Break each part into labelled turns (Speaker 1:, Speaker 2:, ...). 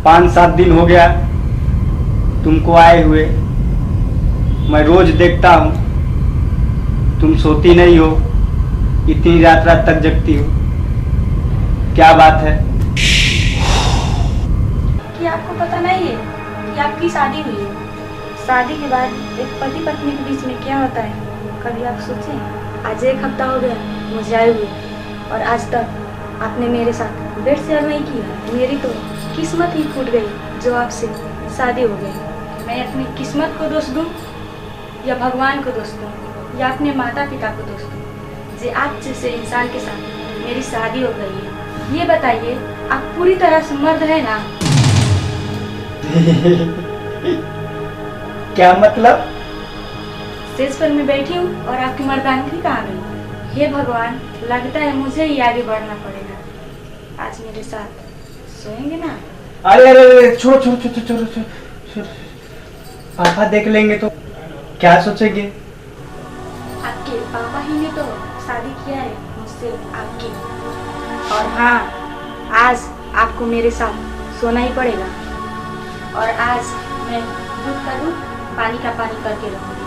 Speaker 1: 5-7 दिन हो गया तुमको आए हुए। मैं रोज देखता हूँ तुम सोती नहीं हो, इतनी रात रात तक जगती हो, क्या बात है?
Speaker 2: कि आपको पता नहीं है कि आपकी शादी हुई है। शादी के बाद एक पति पत्नी के बीच में क्या होता है, कभी आप सोचे? आज 1 हफ्ता हो गया मुझे आए हुए और आज तक आपने मेरे साथ बेड शेयर नहीं किया। मेरी तो किस्मत ही फूट गई जो आपसे शादी हो गई। मैं अपनी किस्मत को दोष दूं या भगवान को दोष दूं या अपने माता पिता को दोष दूं जे आप जैसे इंसान के साथ मेरी शादी हो गई है। ये बताइए, आप पूरी तरह से मर्द है ना?
Speaker 1: क्या मतलब?
Speaker 2: स्टेज पर मैं बैठी हूँ और आपकी मर्दानगी कहाँ गई? हे भगवान, लगता है मुझे ही आगे बढ़ना पड़ेगा। आज मेरे साथ सोएंगे ना?
Speaker 1: अरे अरे अरे, छोड़ो छोड़ो छोड़ो छोड़ो छोड़ो, पापा देख लेंगे तो क्या सोचेंगे?
Speaker 2: आपके पापा ही ने तो शादी किया है मुझसे आपकी। और हाँ, आज आपको मेरे साथ सोना ही पड़ेगा। और आज मैं दूध का दूध, पानी का पानी करके रहूँगी।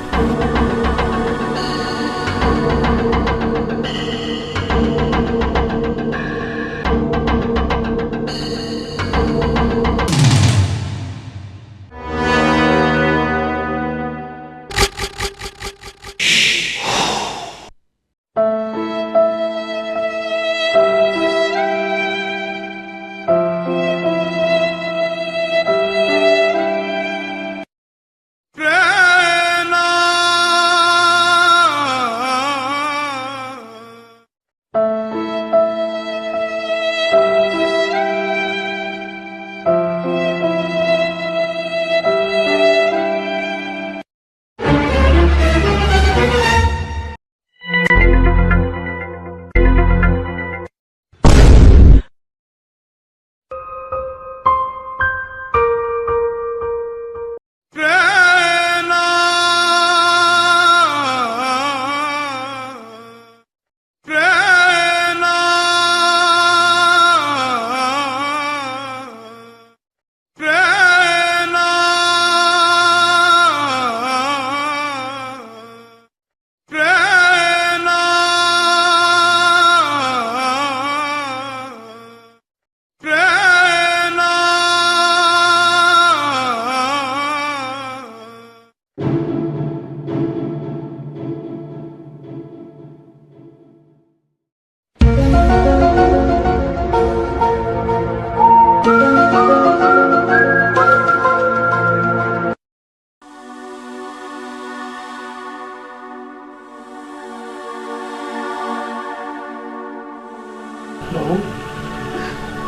Speaker 3: बहू,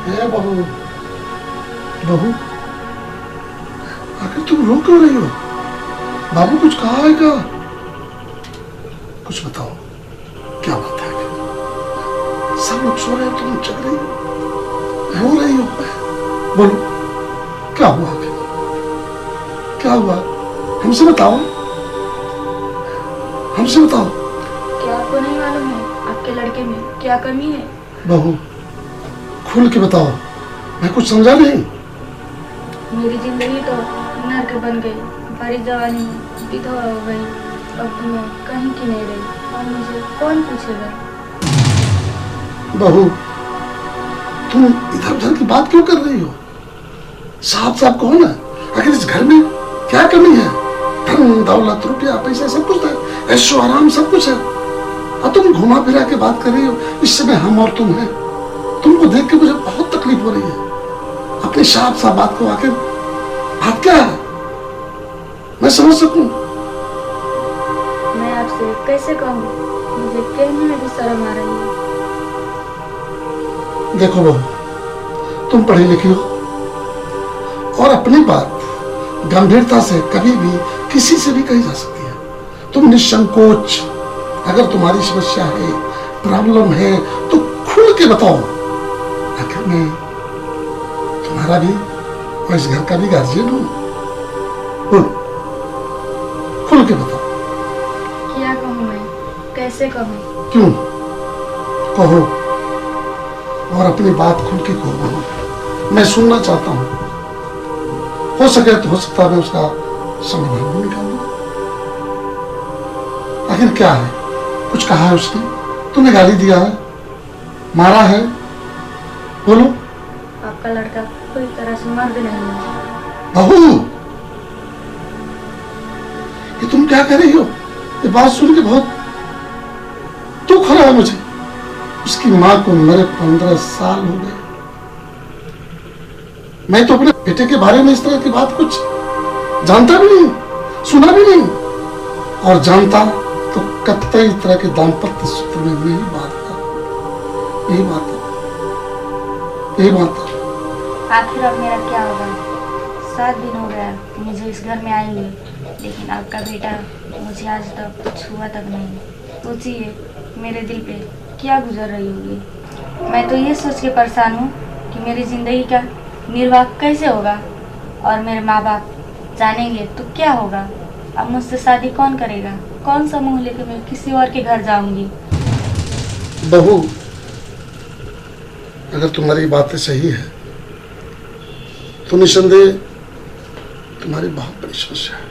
Speaker 3: है बहू, बहू, आखिर तुम रो क्यों रही हो? बाबू कुछ कहा है क्या? कुछ बताओ, क्या बात है? सब लोग सो रहे हैं, तुम जग रही हो, रो रही हो, बोलो क्या हुआ? क्या हुआ? हमसे बताओ, हमसे बताओ।
Speaker 2: क्या आपको नहीं मालूम है आपके लड़के में क्या कमी है?
Speaker 3: बहू, खुल के बताओ, मैं कुछ समझा नहीं।
Speaker 2: मेरी जिंदगी तो नर्क बन गई, भरी जवानी में विधवा हो गई। अब मैं कहीं की नहीं रही और मुझे कौन पूछेगा?
Speaker 3: बहू, तुम इधर उधर की बात क्यों कर रही हो? साफ साफ कहो ना, आखिर इस घर में क्या कमी है? धन दौलत रुपया पैसा सब कुछ है, ऐशो आराम सब कुछ है, और तुम घुमा फिरा के बात कर रही हो। इस समय हम और तुम हैं, तुमको देख के मुझे बहुत तकलीफ हो रही है। अपनी साफ साफ बात को आखिर बात क्या है, मैं समझ सकूं।
Speaker 2: मैं आपसे कैसे कहूँ, मुझे कहने में भी शर्म आ रही है।
Speaker 3: देखो बहू, तुम पढ़ी लिखी हो और अपनी बात गंभीरता से कभी भी किसी से भी कही जा सकती है। तुम निसंकोच, अगर तुम्हारी समस्या है, प्रॉब्लम है, तो खुल के बताओ। आखिर मैं तुम्हारा भी और इस घर का भी गार्जियन हूँ। बोलो, खुल के बताओ।
Speaker 2: क्या कहूँ मैं, कैसे कहूँ?
Speaker 3: क्यों? कहो और अपनी बात खुल के कहो। मैं सुनना चाहता हूँ। हो सके तो हो सकता है मैं उसका समाधान भी निकाल दूं। आखिर क्या है, कुछ कहा है उसने? तूने गाली दिया है, मारा है? बोलो।
Speaker 2: आपका लड़का कोई तरह से मर्द नहीं है।
Speaker 3: बहू, ये तुम क्या कर रही हो? ये बात सुन के बहुत दुख हो रहा है मुझे। उसकी माँ को मरे 15 साल हो गए। मैं तो अपने बेटे के बारे में इस तरह की बात कुछ जानता भी नहीं, सुना भी नहीं, और जानता तो कतई तरह के दाम्पत्य सूत्र में यही बात था, यही बात था, यही बात था।
Speaker 2: आखिर अब मेरा क्या होगा? 7 दिन हो गया मुझे इस घर में आए हुए, लेकिन आपका बेटा मुझे आज तक कुछ हुआ तक नहीं। सोचिए मेरे दिल पे क्या गुजर रही होगी। मैं तो ये सोच के परेशान हूँ कि मेरी ज़िंदगी का निर्वाह कैसे होगा, और मेरे माँ बाप जानेंगे तो क्या होगा। अब मुझसे शादी कौन करेगा? कौन सा मुंह लेकर मैं किसी और के घर जाऊंगी?
Speaker 3: बहू, अगर तुम्हारी बातें सही है तो निसंदेह तुम्हारी बहुत बड़ी समस्या है,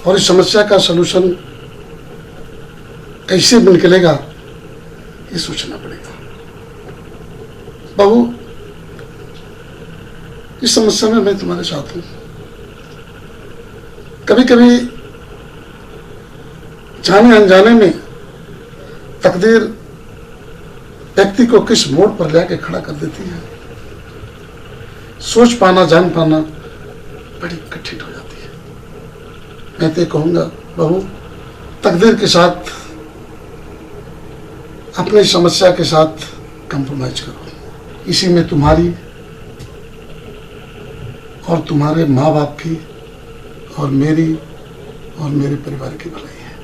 Speaker 3: और इस समस्या का सलूशन कैसे निकलेगा ये सोचना पड़ेगा। बहू, इस समस्या में मैं तुम्हारे साथ हूं। कभी कभी जाने अनजाने में तकदीर व्यक्ति को किस मोड़ पर लाके खड़ा कर देती है, सोच पाना, जान पाना बड़ी कठिन हो जाती है। मैं तो कहूंगा बहू, तकदीर के साथ, अपनी समस्या के साथ कंप्रोमाइज करो। इसी में तुम्हारी और तुम्हारे माँ बाप की और मेरी और मेरे परिवार की भलाई है।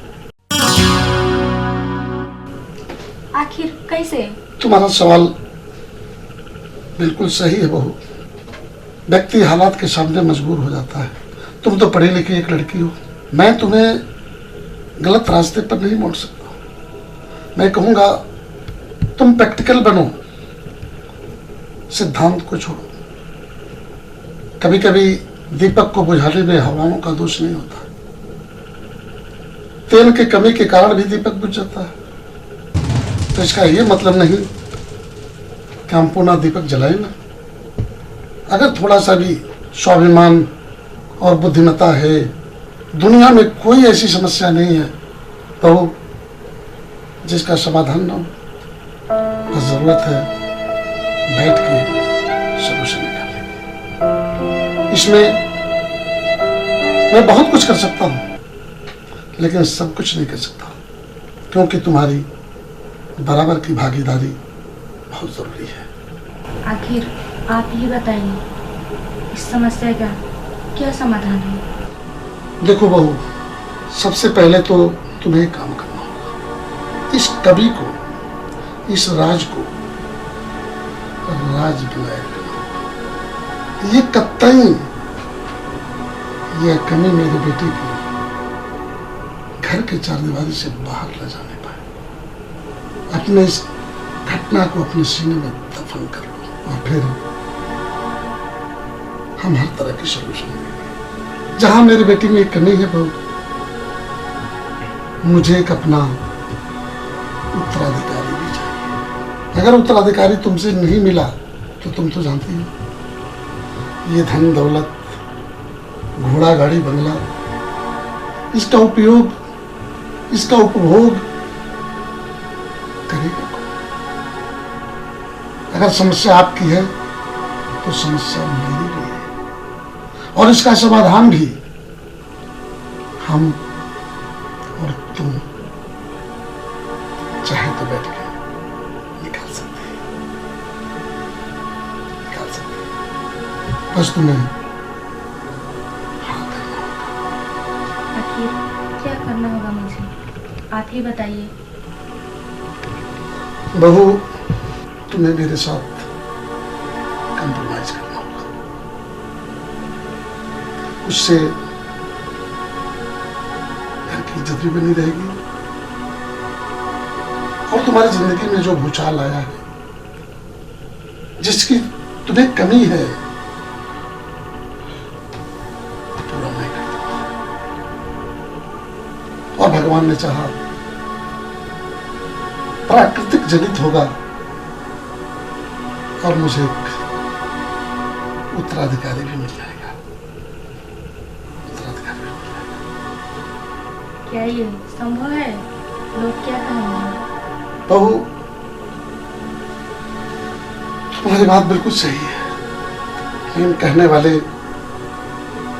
Speaker 2: आखिर कैसे?
Speaker 3: तुम्हारा सवाल बिल्कुल सही है बहू। व्यक्ति हालात के सामने मजबूर हो जाता है। तुम तो पढ़ी लिखी एक लड़की हो, मैं तुम्हें गलत रास्ते पर नहीं मोड़ सकता। मैं कहूँगा तुम प्रैक्टिकल बनो, सिद्धांत को छोड़ो। कभी कभी दीपक को बुझाने में हवाओं का दोष नहीं होता, तेल की कमी के कारण भी दीपक बुझ जाता है। तो इसका ये मतलब नहीं कि हम पुनः दीपक जलाए ना। अगर थोड़ा सा भी स्वाभिमान और बुद्धिमत्ता है, दुनिया में कोई ऐसी समस्या नहीं है तो जिसका समाधान ना हो। बस जरूरत है बैठ के सलूशन निकालने की। इसमें मैं बहुत कुछ कर सकता हूँ, लेकिन सब कुछ नहीं कर सकता, क्योंकि तुम्हारी बराबर की भागीदारी बहुत जरूरी है।
Speaker 2: आखिर आप ही बताइए, इस समस्या का क्या समाधान है?
Speaker 3: देखो बहू, सबसे पहले तो तुम्हें एक काम करना होगा। इस कवि को, इस राज को राज बनाया करना होगा। ये कतई यह कमी मेरे बेटे की घर के चारदीवारी से बाहर ले जाने पाए। अपने इस घटना को अपने सीने में दफन कर लो, और फिर हम हर तरह की सलूशन देंगे। जहां मेरी बेटी में एक कमी है बहू, मुझे एक अपना उत्तराधिकारी भी चाहिए। अगर उत्तराधिकारी तुमसे नहीं मिला तो तुम तो जानती हो, ये धन दौलत, घोड़ा गाड़ी बंगला, इसका उपयोग, इसका उपभोग करेगा कौन? अगर समस्या आपकी है तो समस्या मेरी भी है, और इसका समाधान भी हम और तुम चाहे तो बैठ के निकाल सकते हैं, निकाल सकते हैं। बस तुम्हें हाँ करना होगा।
Speaker 2: आखिर क्या करना होगा मुझे, आप ही बताइए।
Speaker 3: बहू, तुम्हें मेरे साथ कंप्रोमाइज करना होगा। उससे घर की इज्जत भी बनी रहेगी, और तुम्हारी जिंदगी में जो भूचाल आया है, जिसकी तुम्हें कमी है, भगवान ने चाहा प्राकृतिक जनित होगा और मुझे एक उत्तराधिकारी भी मिल जाएगा। उत्तराधिकारी भी मिल जाएगा।
Speaker 2: क्या ये संभव है? लोग क्या कहेंगे?
Speaker 3: बहू, तुम्हारी बात बिल्कुल सही है, लेकिन कहने वाले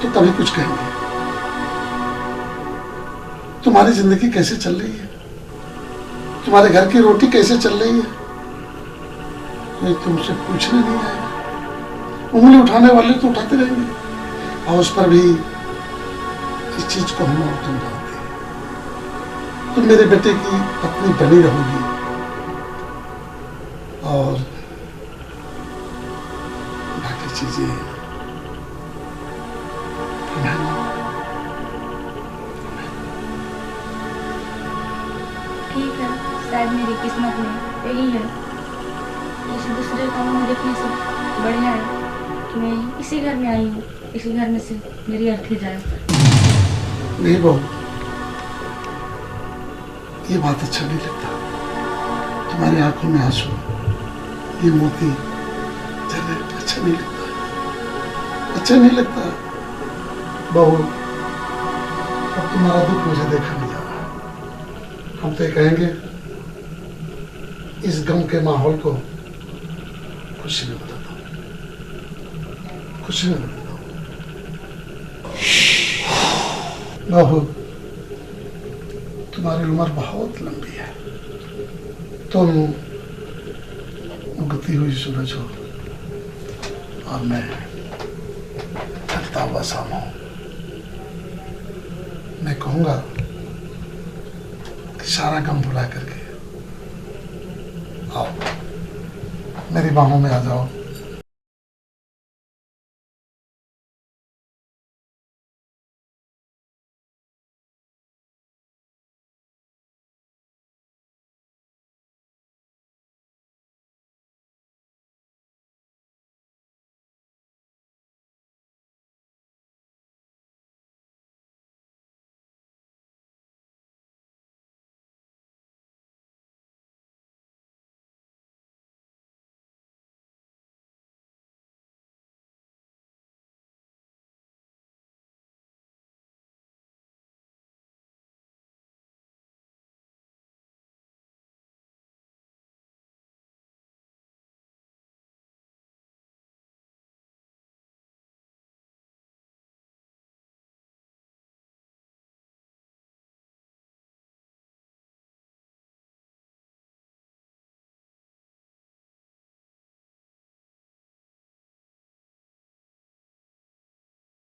Speaker 3: तो तभी कुछ कहेंगे। तुम्हारी जिंदगी कैसे चल रही है? तुम्हारे घर की रोटी कैसे चल रही है? कोई तुमसे पूछने नहीं आएगा। उंगली उठाने वाले तो उठाते रहेंगे, और उस पर भी इस चीज को हम और तुम जानते हैं। तुम मेरे बेटे की पत्नी बनी रहोगी और बाकी चीजें
Speaker 2: ठीक है, शायद मेरी किस्मत में यही है। किसी दूसरे का मुंह देखने से बढ़िया है कि मैं इसी घर में आई हूँ, इसी घर में से मेरी अर्थी जाए।
Speaker 3: नहीं बहू, ये बात अच्छा नहीं लगता। तुम्हारी आंखों में आंसू, ये मोती जरा अच्छा नहीं लगता, अच्छा नहीं लगता। बहू, अब तुम्हारा दुख मुझे देखा नहीं जा रहा। हम तो ये कहेंगे इस गम के माहौल को खुशी में बदल दो, खुशी में बदल दो। बहू, तुम्हारी उम्र बहुत लंबी है। तुम उगती हुई सूरज हो और मैं ढलता हुआ शाम हूं। मैं कहूंगा कि सारा गम भुला करके आओ, मेरी बाहों में आ जाओ।